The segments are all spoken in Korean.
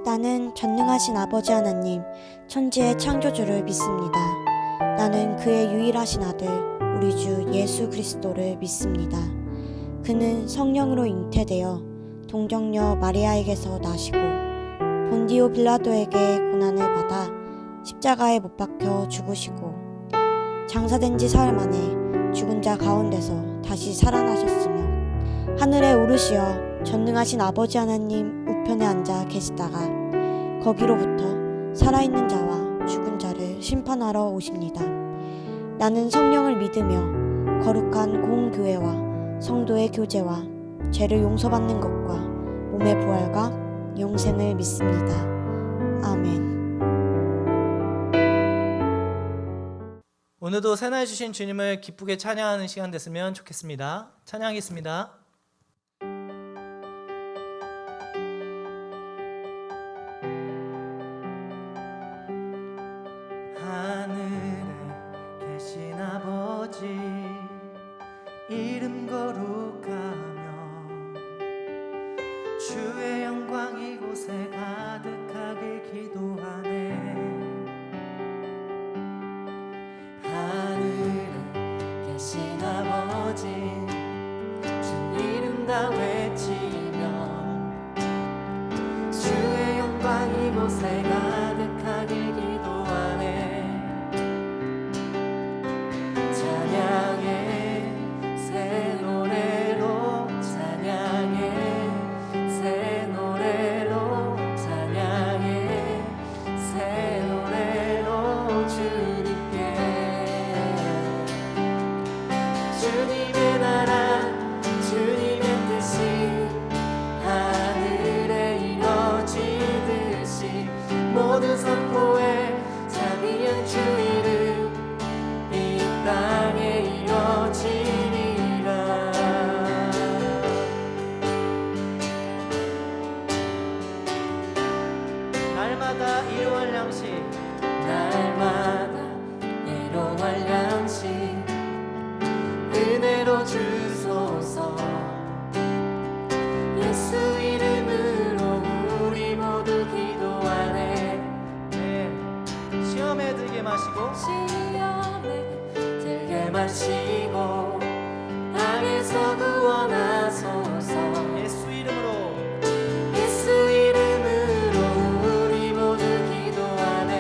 나는 전능하신 아버지 하나님, 천지의 창조주를 믿습니다. 나는 그의 유일하신 아들, 우리 주 예수 그리스도를 믿습니다. 그는 성령으로 잉태되어 동정녀 마리아에게서 나시고 본디오 빌라도에게 고난을 받아 십자가에 못 박혀 죽으시고 장사된 지 사흘 만에 죽은 자 가운데서 다시 살아나셨으며 하늘에 오르시어 전능하신 아버지 하나님 우편에 앉아 계시다가 거기로부터 살아있는 자와 죽은 자를 심판하러 오십니다. 나는 성령을 믿으며 거룩한 공교회와 성도의 교제와 죄를 용서받는 것과 몸의 부활과 영생을 믿습니다. 아멘. 오늘도 새날 주신 주님을 기쁘게 찬양하는 시간 됐으면 좋겠습니다. 찬양하겠습니다. 하늘에 계신 아버지 이름 거룩하며 주의 영광 이곳에 가득하길 기도하네. 하늘에 계신 아버지 주 이름 다 외치며 주의 영광 이곳에 가득하길 기도하네. 찬양해 새 노래로 찬양해 새 노래로 찬양해 새 노래로 주님께 주님의 나라 주님의 뜻이 하늘에 이뤄지듯이 모든 선포에 자비한 주 이름 이 땅에 이뤄지리라. 날마다 일용할 양식 날마다 일용할 양식 은혜로 주소서. 예수 이름으로 우리 모두 기도하네. 네. 시험에 들게 마시고 마시고 악에서 구원하소서. 예수 이름으로 우리 모두 기도하네.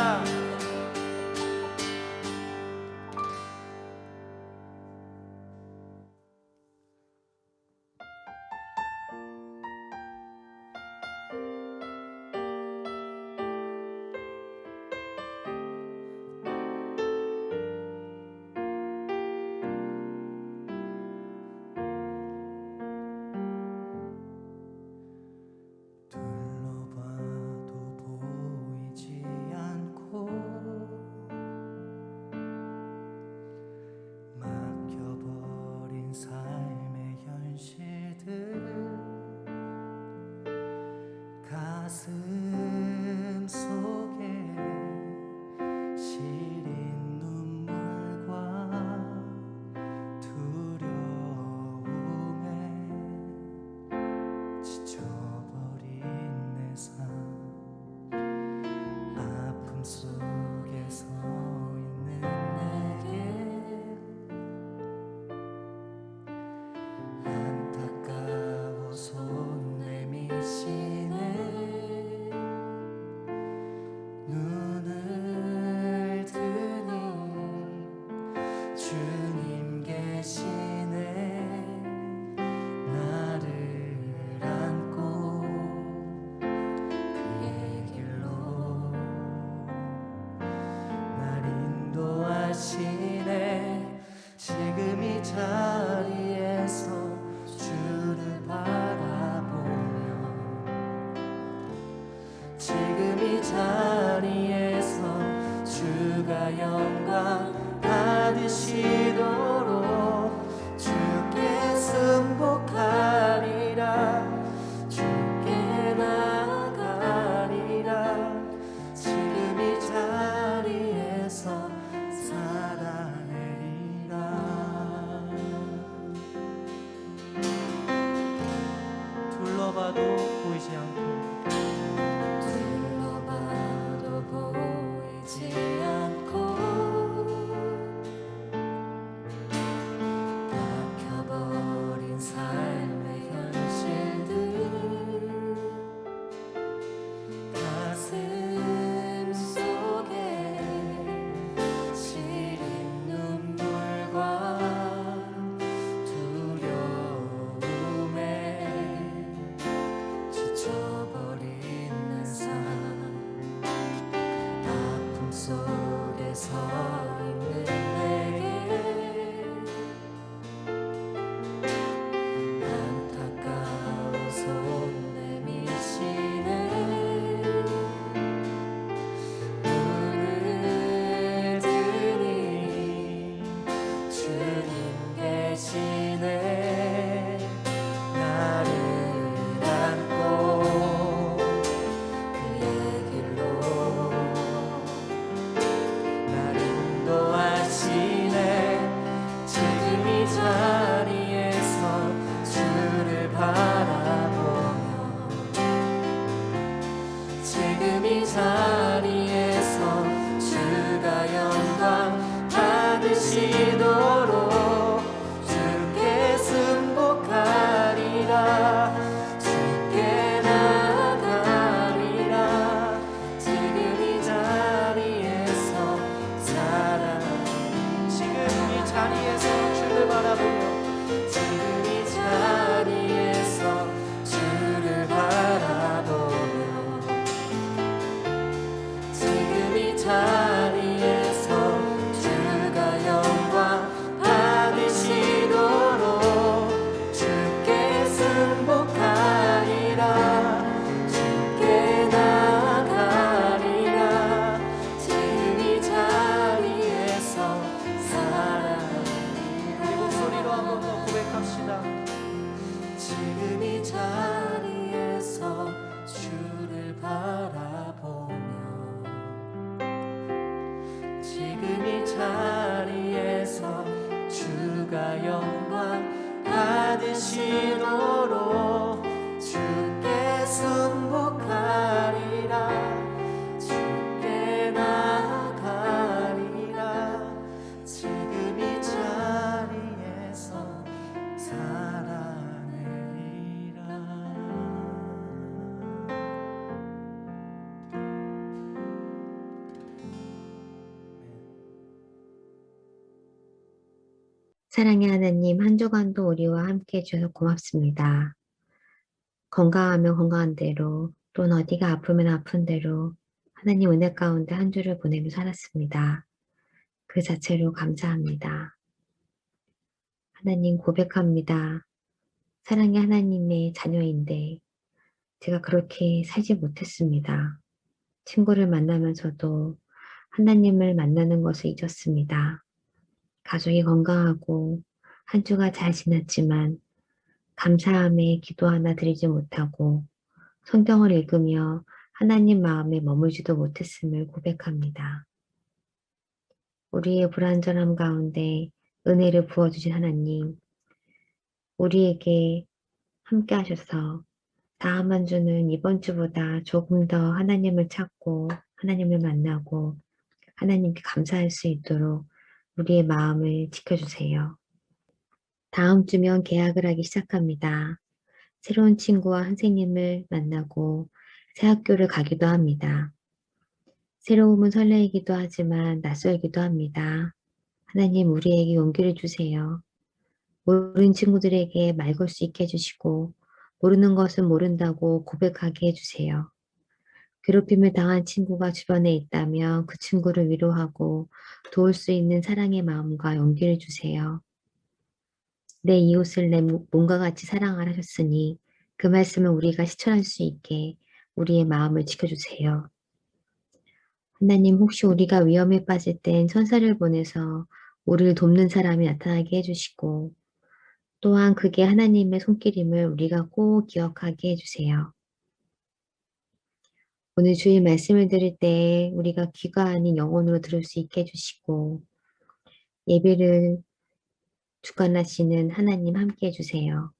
찬양합니다. 가슴 속에 시린 눈물과 두려움에 지쳐버린 내 삶, 아픔 속에 서 있는 내게 안타까워 손 내미시네. 눈을 뜨니 주님 계시네. 나를 안고 그의 길로 날 인도하시네. 지금 이 자리에서 주를 바라보며, 지금 이 자리에서 주가 영광 받으시도록 주께 승복하리라, 주께 나아가리라. 지금 이 자리에서 살아내리라. 둘러봐도 보이지 않고 둘러봐도 보이지 않고 막혀버린 삶의 현실들, 가슴 속에 시린 눈물과 두려움에 지쳐버린 내 삶, 아픔 속에 서 있는 내게 안타까워 손 내미시네. 눈을 뜨니 주님 계시네. 나를 안고 그의 길로 날 인도하시네. 지금 이 자리에서 주를 바라보며, 지금 이 자리에서 주가 영광 받으시도록 주께 승복하리라, 주께 나아가리라. 지금 이 자리에서 지금 이 자리에서 주를 바라보며 지금 이 자리에서 주를 바라보며, 지금 이 자리에서 주가 영광 받으시도록 주께 승복하리라, 주께 나아가리라. 지금 이 자리에서 살아내리라. 우리 목소리로 한 번 더 고백합시다. 지금 이 자리에서 주를 바라보며, 지금 이 자리에서 주가 영광 받으시도록 주께 승복하리라, 주께 나아가리라. 지금 이 자리에서 살아내리라. 사랑의 하나님, 한 주간도 우리와 함께 해주셔서 고맙습니다. 건강하면 건강한 대로, 또는 어디가 아프면 아픈 대로 하나님 은혜 가운데 한 주를 보내며 살았습니다. 그 자체로 감사합니다. 하나님 고백합니다. 사랑의 하나님의 자녀인데 제가 그렇게 살지 못했습니다. 친구를 만나면서도 하나님을 만나는 것을 잊었습니다. 가족이 건강하고 한 주가 잘 지났지만 감사함에 기도 하나 드리지 못하고 성경을 읽으며 하나님 마음에 머물지도 못했음을 고백합니다. 우리의 불완전함 가운데 은혜를 부어주신 하나님, 우리에게 함께 하셔서 다음 한 주는 이번 주보다 조금 더 하나님을 찾고 하나님을 만나고 하나님께 감사할 수 있도록 우리의 마음을 지켜주세요. 다음 주면 개학을 하기 시작합니다. 새로운 친구와 선생님을 만나고 새 학교를 가기도 합니다. 새로움은 설레이기도 하지만 낯설기도 합니다. 하나님 우리에게 용기를 주세요. 모르는 친구들에게 말 걸 수 있게 해주시고 모르는 것은 모른다고 고백하게 해주세요. 괴롭힘을 당한 친구가 주변에 있다면 그 친구를 위로하고 도울 수 있는 사랑의 마음과 용기를 주세요. 내 이웃을 내 몸과 같이 사랑하라 하셨으니 그 말씀을 우리가 실천할 수 있게 우리의 마음을 지켜주세요. 하나님 혹시 우리가 위험에 빠질 땐 천사를 보내서 우리를 돕는 사람이 나타나게 해주시고 또한 그게 하나님의 손길임을 우리가 꼭 기억하게 해주세요. 오늘 주일 말씀을 들을 때 우리가 귀가 아닌 영혼으로 들을 수 있게 해주시고 예배를 주관하시는 하나님 함께 해주세요.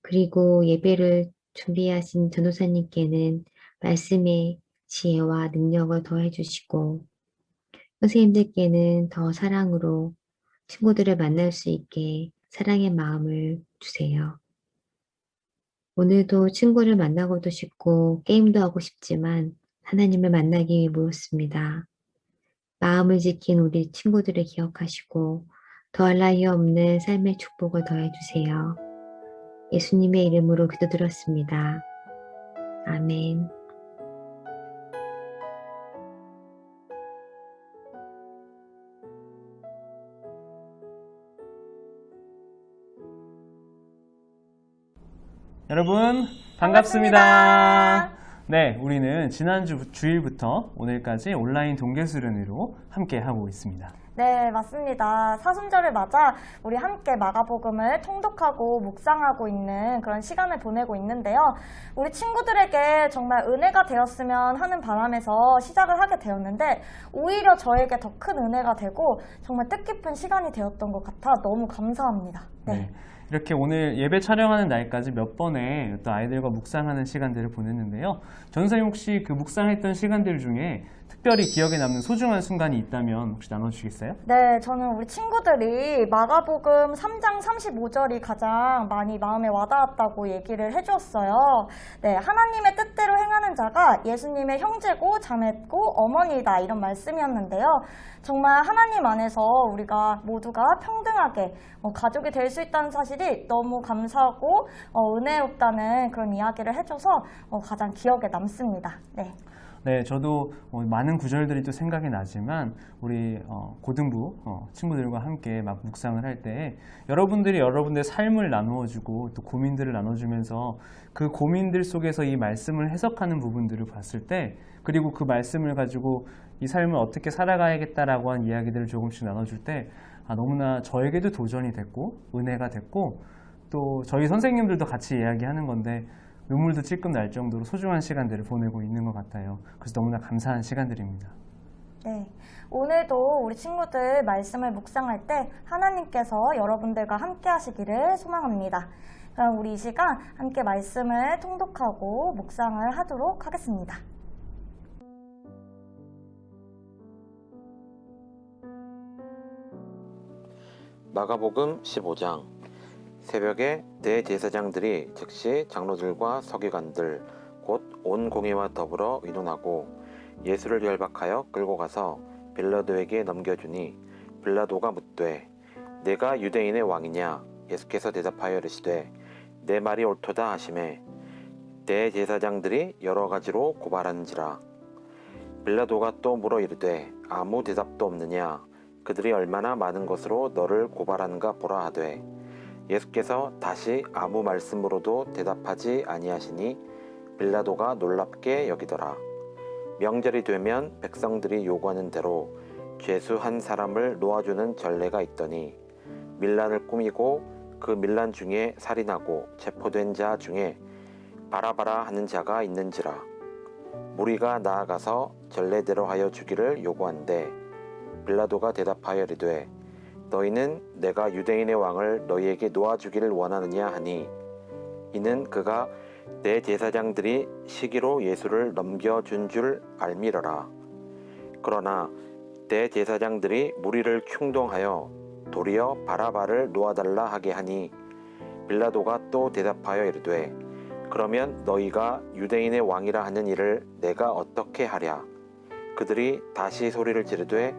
그리고 예배를 준비하신 전도사님께는 말씀의 지혜와 능력을 더해 주시고 선생님들께는 더 사랑으로 친구들을 만날 수 있게 사랑의 마음을 주세요. 오늘도 친구를 만나고도 싶고 게임도 하고 싶지만 하나님을 만나기 위해 모였습니다. 마음을 지킨 우리 친구들을 기억하시고 더할 나위 없는 삶의 축복을 더해 주세요. 예수님의 이름으로 기도드렸습니다. 아멘. 여러분 반갑습니다. 네, 우리는 지난주 주일부터 오늘까지 온라인 동계수련회로 함께 하고 있습니다. 네, 맞습니다. 사순절을 맞아 우리 함께 마가복음을 통독하고 묵상하고 있는 그런 시간을 보내고 있는데요. 우리 친구들에게 정말 은혜가 되었으면 하는 바람에서 시작을 하게 되었는데 오히려 저에게 더 큰 은혜가 되고 정말 뜻깊은 시간이 되었던 것 같아 너무 감사합니다. 네. 이렇게 오늘 예배 촬영하는 날까지 몇 번의 또 아이들과 묵상하는 시간들을 보냈는데요. 전선생님 혹시 그 묵상했던 시간들 중에 특별히 기억에 남는 소중한 순간이 있다면 혹시 나눠주시겠어요? 네, 저는 우리 친구들이 마가복음 3장 35절이 가장 많이 마음에 와닿았다고 얘기를 해주었어요. 네, 하나님의 뜻대로 행하는 자가 예수님의 형제고 자매고 어머니다 이런 말씀이었는데요. 정말 하나님 안에서 우리가 모두가 평등하게 가족이 될 수 있다는 사실이 너무 감사하고 은혜롭다는 그런 이야기를 해줘서 가장 기억에 남습니다. 네. 네, 저도 많은 구절들이 또 생각이 나지만 우리 고등부 친구들과 함께 막 묵상을 할 때 여러분들이 여러분들의 삶을 나누어주고 또 고민들을 나눠주면서 그 고민들 속에서 이 말씀을 해석하는 부분들을 봤을 때 그리고 그 말씀을 가지고 이 삶을 어떻게 살아가야겠다라고 한 이야기들을 조금씩 나눠줄 때 너무나 저에게도 도전이 됐고 은혜가 됐고 또 저희 선생님들도 같이 이야기하는 건데 눈물도 찔끔 날 정도로 소중한 시간들을 보내고 있는 것 같아요. 그래서 너무나 감사한 시간들입니다. 네, 오늘도 우리 친구들 말씀을 묵상할 때 하나님께서 여러분들과 함께 하시기를 소망합니다. 그럼 우리 이 시간 함께 말씀을 통독하고 묵상을 하도록 하겠습니다. 마가복음 15장. 새벽에 대제사장들이 즉시 장로들과 서기관들 곧 온 공회와 더불어 의논하고 예수를 결박하여 끌고 가서 빌라도에게 넘겨주니 빌라도가 묻되 내가 유대인의 왕이냐? 예수께서 대답하여 이르시되 내 말이 옳도다 하시매 대제사장들이 여러 가지로 고발하는지라. 빌라도가 또 물어 이르되 아무 대답도 없느냐? 그들이 얼마나 많은 것으로 너를 고발하는가 보라 하되 예수께서 다시 아무 말씀으로도 대답하지 아니하시니 빌라도가 놀랍게 여기더라. 명절이 되면 백성들이 요구하는 대로 죄수 한 사람을 놓아주는 전례가 있더니 밀란을 꾸미고 그 밀란 중에 살인하고 체포된 자 중에 바라바라 하는 자가 있는지라. 무리가 나아가서 전례대로 하여 주기를 요구한대 빌라도가 대답하여 이르되 너희는 내가 유대인의 왕을 너희에게 놓아주기를 원하느냐 하니 이는 그가 내 제사장들이 시기로 예수를 넘겨준 줄 알미러라. 그러나 내 제사장들이 무리를 충동하여 도리어 바라바를 놓아달라 하게 하니 빌라도가 또 대답하여 이르되 그러면 너희가 유대인의 왕이라 하는 일을 내가 어떻게 하랴? 그들이 다시 소리를 지르되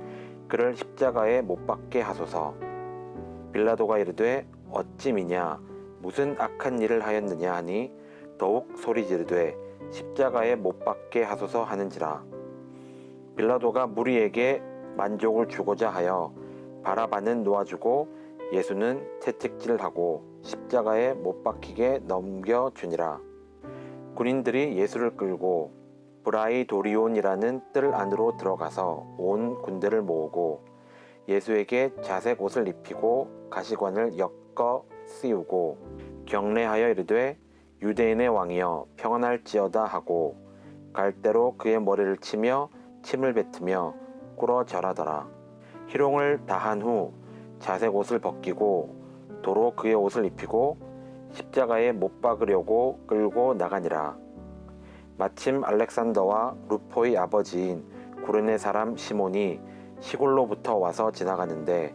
그를 십자가에 못 박게 하소서. 빌라도가 이르되 어찌 미냐? 무슨 악한 일을 하였느냐 하니 더욱 소리 지르되 십자가에 못 박게 하소서 하는지라. 빌라도가 무리에게 만족을 주고자 하여 바라바는 놓아주고 예수는 채찍질하고 십자가에 못 박히게 넘겨주니라. 군인들이 예수를 끌고 브라이도리온이라는 뜰 안으로 들어가서 온 군대를 모으고 예수에게 자색 옷을 입히고 가시관을 엮어 씌우고 경례하여 이르되 유대인의 왕이여 평안할지어다 하고 갈대로 그의 머리를 치며 침을 뱉으며 꿇어 절하더라. 희롱을 다한 후 자색 옷을 벗기고 도로 그의 옷을 입히고 십자가에 못 박으려고 끌고 나가니라. 마침 알렉산더와 루포의 아버지인 구레네 사람 시몬이 시골로부터 와서 지나가는데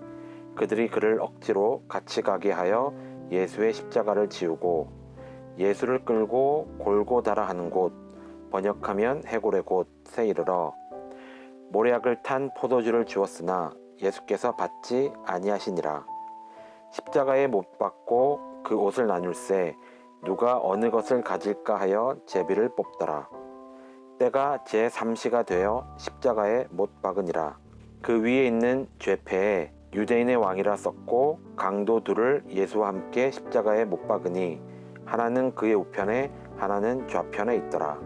그들이 그를 억지로 같이 가게 하여 예수의 십자가를 지우고 예수를 끌고 골고다라 하는 곳 번역하면 해골의 곳에 이르러 모략을 탄 포도주를 주었으나 예수께서 받지 아니하시니라. 십자가에 못 박고 그 옷을 나눌세 누가 어느 것을 가질까 하여 제비를 뽑더라. 때가 제3시가 되어 십자가에 못 박으니라. 그 위에 있는 죄패에 유대인의 왕이라 썼고 강도 둘을 예수와 함께 십자가에 못 박으니 하나는 그의 우편에 하나는 좌편에 있더라.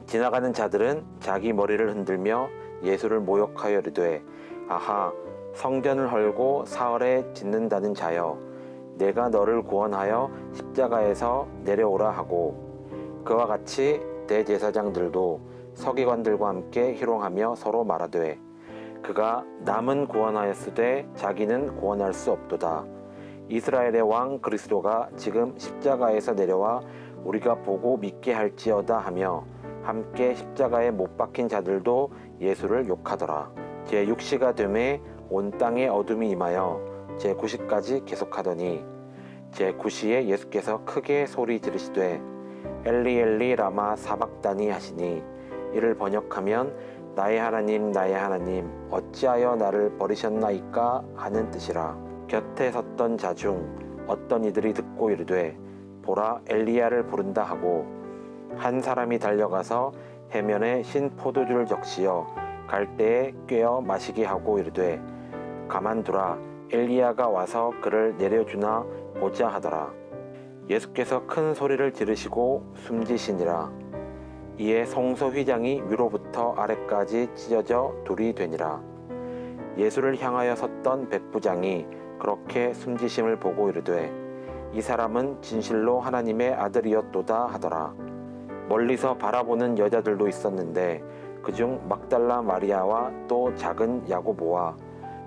지나가는 자들은 자기 머리를 흔들며 예수를 모욕하여 이르되 아하 성전을 헐고 사흘에 짓는다는 자여 내가 너를 구원하여 십자가에서 내려오라 하고 그와 같이 대제사장들도 서기관들과 함께 희롱하며 서로 말하되 그가 남은 구원하였으되 자기는 구원할 수 없도다. 이스라엘의 왕 그리스도가 지금 십자가에서 내려와 우리가 보고 믿게 할지어다 하며 함께 십자가에 못 박힌 자들도 예수를 욕하더라. 제6시가 되매 온 땅에 어둠이 임하여 제9시까지 계속하더니 제9시에 예수께서 크게 소리 지르시되 엘리 엘리 라마 사박다니 하시니 이를 번역하면 나의 하나님 어찌하여 나를 버리셨나이까 하는 뜻이라. 곁에 섰던 자 중 어떤 이들이 듣고 이르되 보라 엘리야를 부른다 하고 한 사람이 달려가서 해면에 신 포도주를 적시어 갈대에 꿰어 마시게 하고 이르되 가만두라 엘리야가 와서 그를 내려주나 보자 하더라. 예수께서 큰 소리를 지르시고 숨지시니라. 이에 성소 휘장이 위로부터 아래까지 찢어져 둘이 되니라. 예수를 향하여 섰던 백부장이 그렇게 숨지심을 보고 이르되 이 사람은 진실로 하나님의 아들이었도다 하더라. 멀리서 바라보는 여자들도 있었는데 그중 막달라 마리아와 또 작은 야고보와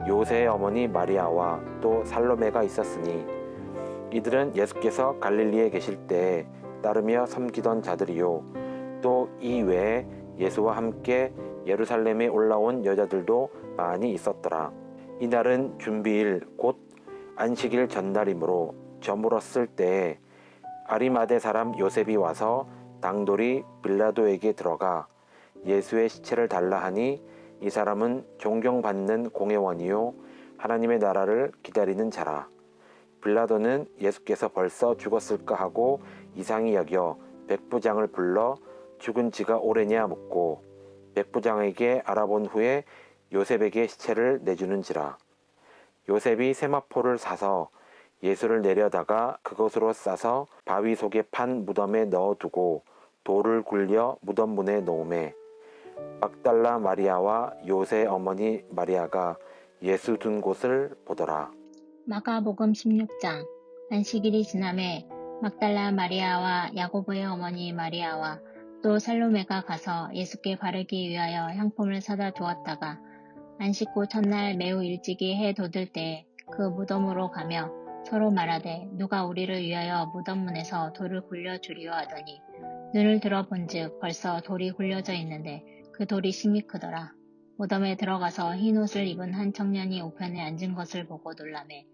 요새의 어머니 마리아와 또 살로메가 있었으니 이들은 예수께서 갈릴리에 계실 때에 따르며 섬기던 자들이요 또 이 외에 예수와 함께 예루살렘에 올라온 여자들도 많이 있었더라. 이날은 준비일 곧 안식일 전날이므로 저물었을 때에 아리마대 사람 요셉이 와서 당돌이 빌라도에게 들어가 예수의 시체를 달라 하니 이 사람은 존경받는 공회원이요 하나님의 나라를 기다리는 자라. 빌라도는 예수께서 벌써 죽었을까 하고 이상히 여겨 백부장을 불러 죽은 지가 오래냐 묻고 백부장에게 알아본 후에 요셉에게 시체를 내주는지라. 요셉이 세마포를 사서 예수를 내려다가 그것으로 싸서 바위 속에 판 무덤에 넣어두고 돌을 굴려 무덤 문에 놓음에 막달라 마리아와 요새 어머니 마리아가 예수 둔 곳을 보더라. 마가복음 16장. 안식일이 지남에 막달라 마리아와 야고보의 어머니 마리아와 또 살로메가 가서 예수께 바르기 위하여 향품을 사다 두었다가 안식 후 첫날 매우 일찍이 해 돋을 때에 그 무덤으로 가며 서로 말하되 누가 우리를 위하여 무덤 문에서 돌을 굴려 주리요 하더니 눈을 들어본즉 벌써 돌이 굴려져 있는데 그 돌이 심히 크더라. 무덤에 들어가서 흰 옷을 입은 한 청년이 우편에 앉은 것을 보고 놀라매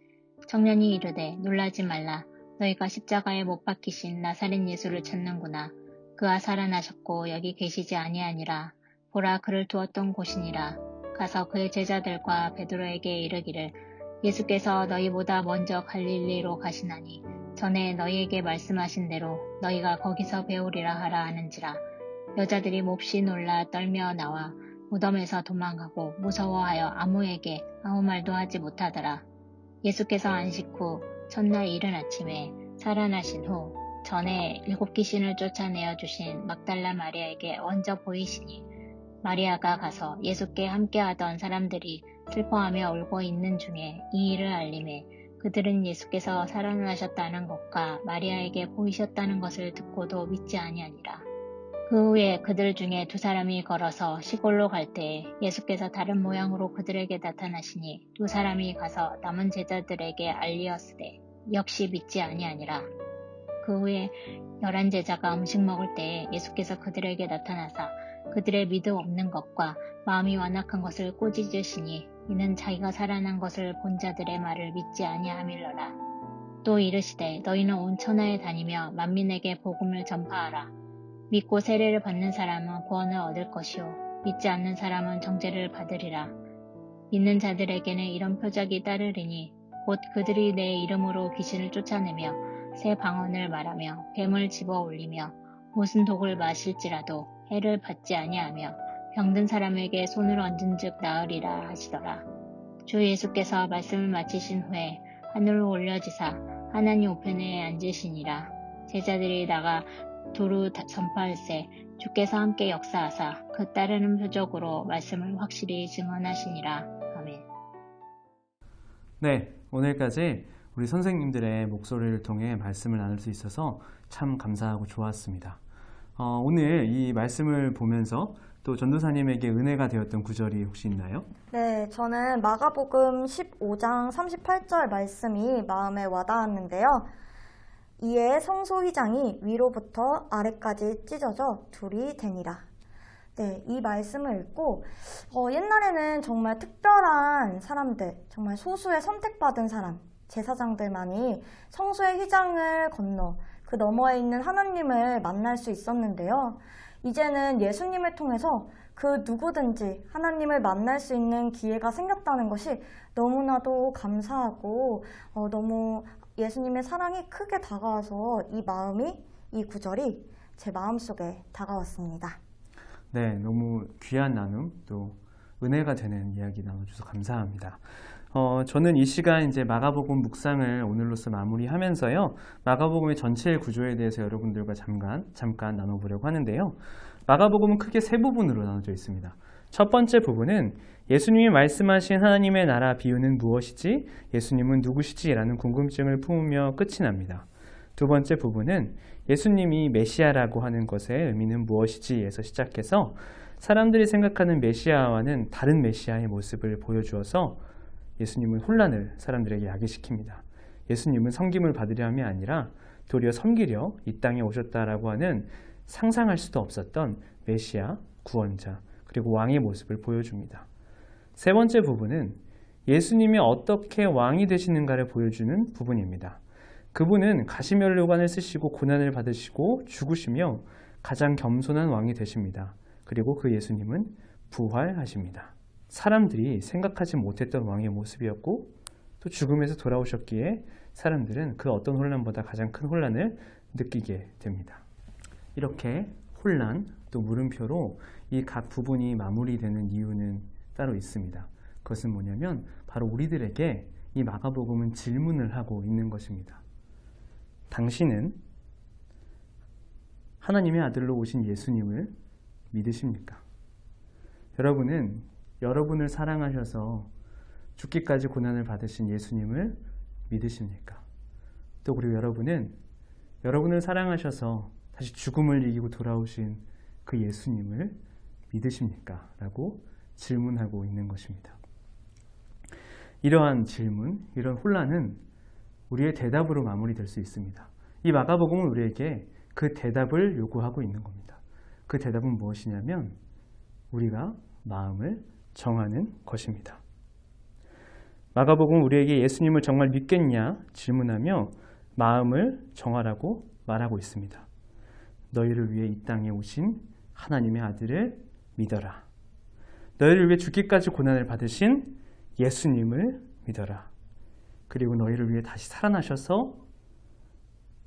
청년이 이르되 놀라지 말라. 너희가 십자가에 못 박히신 나사렛 예수를 찾는구나. 그가 살아나셨고 여기 계시지 아니하니라. 보라 그를 두었던 곳이니라. 가서 그의 제자들과 베드로에게 이르기를 예수께서 너희보다 먼저 갈릴리로 가시나니 전에 너희에게 말씀하신 대로 너희가 거기서 배우리라 하라 하는지라. 여자들이 몹시 놀라 떨며 나와 무덤에서 도망가고 무서워하여 아무에게 아무 말도 하지 못하더라. 예수께서 안식 후 첫날 이른 아침에 살아나신 후 전에 7 귀신을 쫓아내어 주신 막달라 마리아에게 먼저 보이시니 마리아가 가서 예수께 함께하던 사람들이 슬퍼하며 울고 있는 중에 이 일을 알림해 그들은 예수께서 살아나셨다는 것과 마리아에게 보이셨다는 것을 듣고도 믿지 아니하니라. 그 후에 그들 중에 2 사람이 걸어서 시골로 갈 때에 예수께서 다른 모양으로 그들에게 나타나시니 2 사람이 가서 남은 제자들에게 알리었으되 역시 믿지 아니하니라. 그 후에 11 제자가 음식 먹을 때에 예수께서 그들에게 나타나사 그들의 믿음 없는 것과 마음이 완악한 것을 꾸짖으시니 이는 자기가 살아난 것을 본 자들의 말을 믿지 아니함일러라. 또 이르시되 너희는 온 천하에 다니며 만민에게 복음을 전파하라. 믿고 세례를 받는 사람은 구원을 얻을 것이요 믿지 않는 사람은 정죄를 받으리라. 믿는 자들에게는 이런 표적이 따르리니 곧 그들이 내 이름으로 귀신을 쫓아내며 새 방언을 말하며 뱀을 집어 올리며 무슨 독을 마실지라도 해를 받지 아니하며 병든 사람에게 손을 얹은즉 나으리라 하시더라. 주 예수께서 말씀을 마치신 후에 하늘로 올려지사 하나님 우편에 앉으시니라. 제자들이 나가 두루 전파할세 주께서 함께 역사하사 그 따르는 표적으로 말씀을 확실히 증언하시니라. 아멘. 네, 오늘까지 우리 선생님들의 목소리를 통해 말씀을 나눌 수 있어서 참 감사하고 좋았습니다. 오늘 이 말씀을 보면서 또 전도사님에게 은혜가 되었던 구절이 혹시 있나요? 네, 저는 마가복음 15장 38절 말씀이 마음에 와닿았는데요. 이에 성소휘장이 위로부터 아래까지 찢어져 둘이 되니라. 네, 이 말씀을 읽고 옛날에는 정말 특별한 사람들, 정말 소수의 선택받은 사람, 제사장들만이 성소의 휘장을 건너 그 너머에 있는 하나님을 만날 수 있었는데요. 이제는 예수님을 통해서 그 누구든지 하나님을 만날 수 있는 기회가 생겼다는 것이 너무나도 감사하고 너무 예수님의 사랑이 크게 다가와서 이 구절이 제 마음속에 다가왔습니다. 네, 너무 귀한 나눔 또 은혜가 되는 이야기 나눠주셔서 감사합니다. 저는 이 시간 이제 마가복음 묵상을 오늘로써 마무리하면서요. 마가복음의 전체 구조에 대해서 여러분들과 잠깐 나눠보려고 하는데요. 마가복음은 크게 3부분으로 나눠져 있습니다. 첫 번째 부분은 예수님이 말씀하신 하나님의 나라 비유는 무엇이지? 예수님은 누구시지? 라는 궁금증을 품으며 끝이 납니다. 두 번째 부분은 예수님이 메시아라고 하는 것의 의미는 무엇이지? 에서 시작해서 사람들이 생각하는 메시아와는 다른 메시아의 모습을 보여주어서 예수님은 혼란을 사람들에게 야기시킵니다. 예수님은 섬김을 받으려 함이 아니라 도리어 섬기려 이 땅에 오셨다라고 하는 상상할 수도 없었던 메시아, 구원자, 그리고 왕의 모습을 보여줍니다. 세 번째 부분은 예수님이 어떻게 왕이 되시는가를 보여주는 부분입니다. 그분은 가시면류관을 쓰시고 고난을 받으시고 죽으시며 가장 겸손한 왕이 되십니다. 그리고 그 예수님은 부활하십니다. 사람들이 생각하지 못했던 왕의 모습이었고 또 죽음에서 돌아오셨기에 사람들은 그 어떤 혼란보다 가장 큰 혼란을 느끼게 됩니다. 이렇게 혼란 또 물음표로 이 각 부분이 마무리되는 이유는 따로 있습니다. 그것은 뭐냐면 바로 우리들에게 이 마가복음은 질문을 하고 있는 것입니다. 당신은 하나님의 아들로 오신 예수님을 믿으십니까? 여러분은 여러분을 사랑하셔서 죽기까지 고난을 받으신 예수님을 믿으십니까? 또 그리고 여러분은 여러분을 사랑하셔서 다시 죽음을 이기고 돌아오신 그 예수님을 믿으십니까? 라고 질문하고 있는 것입니다. 이러한 질문, 이런 혼란은 우리의 대답으로 마무리될 수 있습니다. 이 마가복음은 우리에게 그 대답을 요구하고 있는 겁니다. 그 대답은 무엇이냐면 우리가 마음을 정하는 것입니다. 마가복음은 우리에게 예수님을 정말 믿겠냐 질문하며 마음을 정하라고 말하고 있습니다. 너희를 위해 이 땅에 오신 하나님의 아들을 믿어라. 너희를 위해 죽기까지 고난을 받으신 예수님을 믿어라. 그리고 너희를 위해 다시 살아나셔서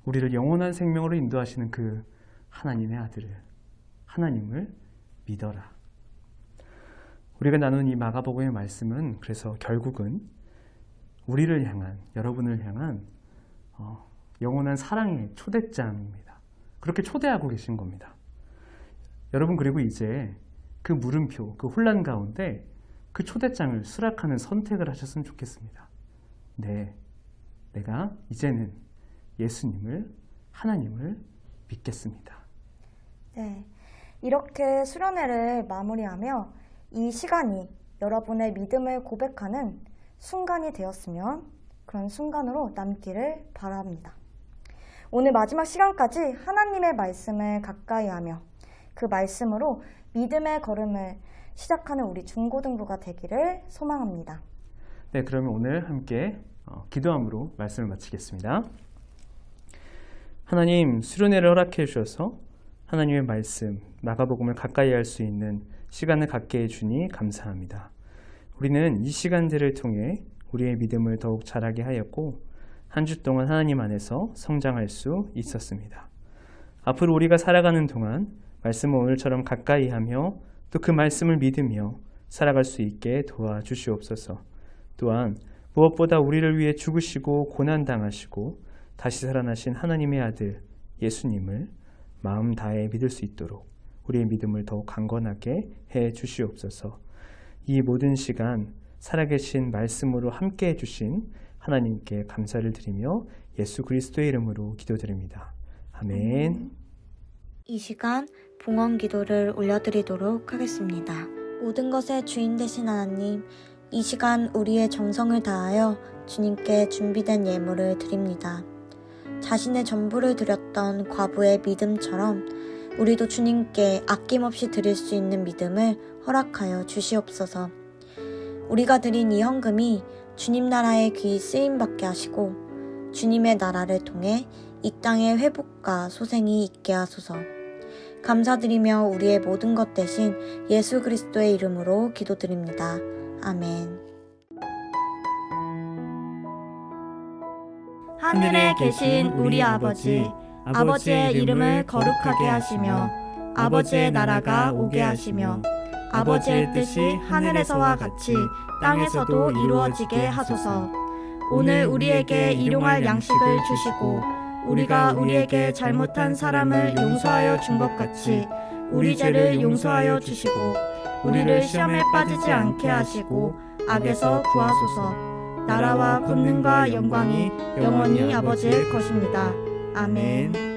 우리를 영원한 생명으로 인도하시는 그 하나님의 아들을, 하나님을 믿어라. 우리가 나누는 이 마가복음의 말씀은 그래서 결국은 우리를 향한, 여러분을 향한 영원한 사랑의 초대장입니다. 그렇게 초대하고 계신 겁니다. 여러분, 그리고 이제 그 물음표, 그 혼란 가운데 그 초대장을 수락하는 선택을 하셨으면 좋겠습니다. 네, 내가 이제는 예수님을, 하나님을 믿겠습니다. 네, 이렇게 수련회를 마무리하며 이 시간이 여러분의 믿음을 고백하는 순간이 되었으면 그런 순간으로 남기를 바랍니다. 오늘 마지막 시간까지 하나님의 말씀을 가까이 하며 그 말씀으로 믿음의 걸음을 시작하는 우리 중고등부가 되기를 소망합니다. 네, 그러면 오늘 함께 기도함으로 말씀을 마치겠습니다. 하나님, 수련회를 허락해 주셔서 하나님의 말씀, 마가복음을 가까이 할 수 있는 시간을 갖게 해주니 감사합니다. 우리는 이 시간들을 통해 우리의 믿음을 더욱 자라게 하였고 한 주 동안 하나님 안에서 성장할 수 있었습니다. 앞으로 우리가 살아가는 동안 말씀을 오늘처럼 가까이 하며 또 그 말씀을 믿으며 살아갈 수 있게 도와주시옵소서. 또한 무엇보다 우리를 위해 죽으시고 고난당하시고 다시 살아나신 하나님의 아들 예수님을 마음 다해 믿을 수 있도록 우리의 믿음을 더욱 강건하게 해 주시옵소서. 이 모든 시간 살아계신 말씀으로 함께 해주신 하나님께 감사를 드리며 예수 그리스도의 이름으로 기도드립니다. 아멘. 이 시간 봉헌 기도를 올려드리도록 하겠습니다. 모든 것의 주인 되신 하나님, 이 시간 우리의 정성을 다하여 주님께 준비된 예물을 드립니다. 자신의 전부를 드렸던 과부의 믿음처럼 우리도 주님께 아낌없이 드릴 수 있는 믿음을 허락하여 주시옵소서. 우리가 드린 이 헌금이 주님 나라의 귀히 쓰임받게 하시고 주님의 나라를 통해 이 땅의 회복과 소생이 있게 하소서. 감사드리며 우리의 모든 것 대신 예수 그리스도의 이름으로 기도드립니다. 아멘. 하늘에 계신 우리 아버지, 아버지의 이름을 거룩하게 하시며 아버지의 나라가 오게 하시며 아버지의 뜻이 하늘에서와 같이 땅에서도 이루어지게 하소서. 오늘 우리에게 일용할 양식을 주시고 우리가 우리에게 잘못한 사람을 용서하여 준 것 같이 우리 죄를 용서하여 주시고 우리를 시험에 빠지지 않게 하시고 악에서 구하소서. 나라와 권능과 영광이 영원히 아버지의 것입니다. 아멘.